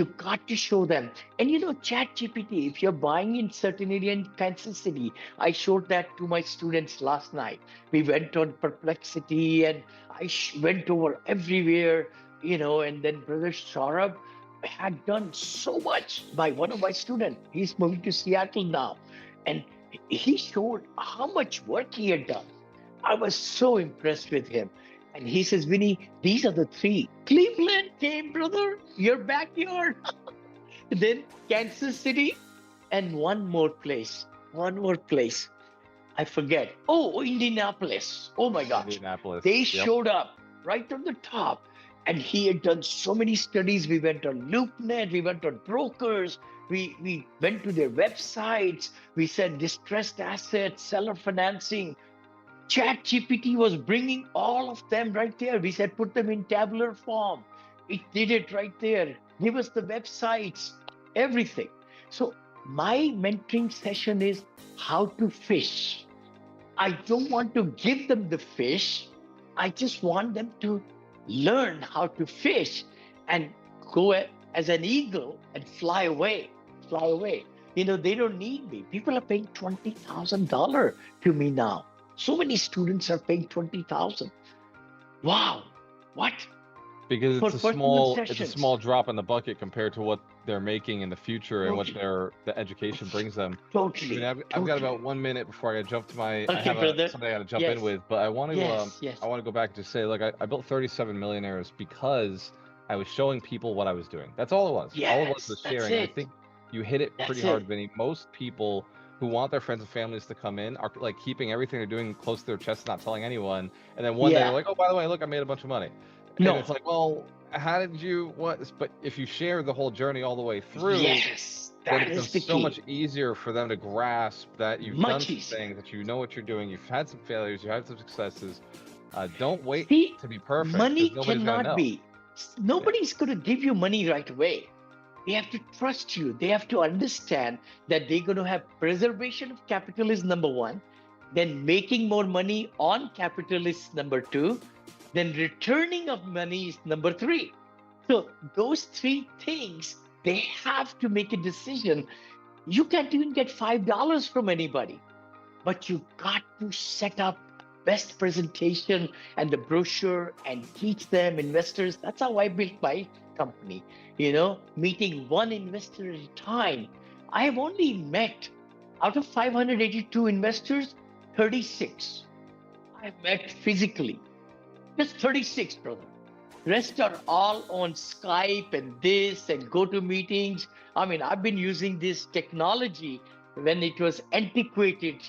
You got to show them. And ChatGPT, if you're buying in certain area in Kansas City, I showed that to my students last night. We went on Perplexity and I went over everywhere, and then Brother Saurabh had done so much by one of my students. He's moving to Seattle now. And he showed how much work he had done. I was so impressed with him. And he says, Vinney, these are the three. Cleveland came, brother, your backyard. Then Kansas City and one more place. One more place. I forget. Oh, Indianapolis. Oh my gosh. Indianapolis. They Yep. showed up right on the top. And he had done so many studies. We went on LoopNet, we went on brokers, we went to their websites, we said distressed assets, seller financing. Chat GPT was bringing all of them right there. We said, put them in tabular form. It did it right there. Give us the websites, everything. So my mentoring session is how to fish. I don't want to give them the fish. I just want them to learn how to fish and go as an eagle and fly away, fly away. They don't need me. People are paying $20,000 to me now. So many students are paying 20,000. Wow. What? Because For it's a personal small sessions. drop in the bucket compared to what they're making in the future and what Totally. the education brings them. I Totally. mean, I've got Totally. about 1 minute before I jump to my. I Okay, have brother. something I got to jump in Yes. with, but I want to Yes. Yes. I want to go back and just say, look, I built 37 millionaires because I was showing people what I was doing. That's all it was. All it was Yes. That's sharing. And I it. think you hit it pretty That's hard, it. Vinny. Most people who want their friends and families to come in are like keeping everything they're doing close to their chest, not telling anyone. And then one day they're Yeah. like, oh, by the way, look, I made a bunch of money. And No. it's like, well, how did you what? But if you share the whole journey all the way through, Yes. then it That is becomes the so key. much easier for them to grasp that you've done Much some easier. things, that you know what you're doing, you've had some failures, you've had some successes. Don't wait See, to be perfect money because nobody's gonna cannot know. be. Yeah. Nobody's going to give you money right away. They have to trust you. They have to understand that they're going to have preservation of capital is number one, then making more money on capital is number two, then returning of money is number three. So those three things, they have to make a decision. You can't even get $5 from anybody, but you got to set up best presentation and the brochure and teach them investors. That's how I built my company, meeting one investor at a time. I have only met out of 582 investors, 36 I've met physically. Just 36, brother. Rest are all on Skype and this and go to meetings. I mean, I've been using this technology when it was antiquated,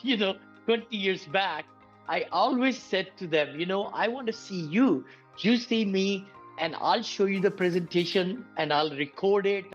20 years back. I always said to them, I want to see you. You see me, and I'll show you the presentation and I'll record it.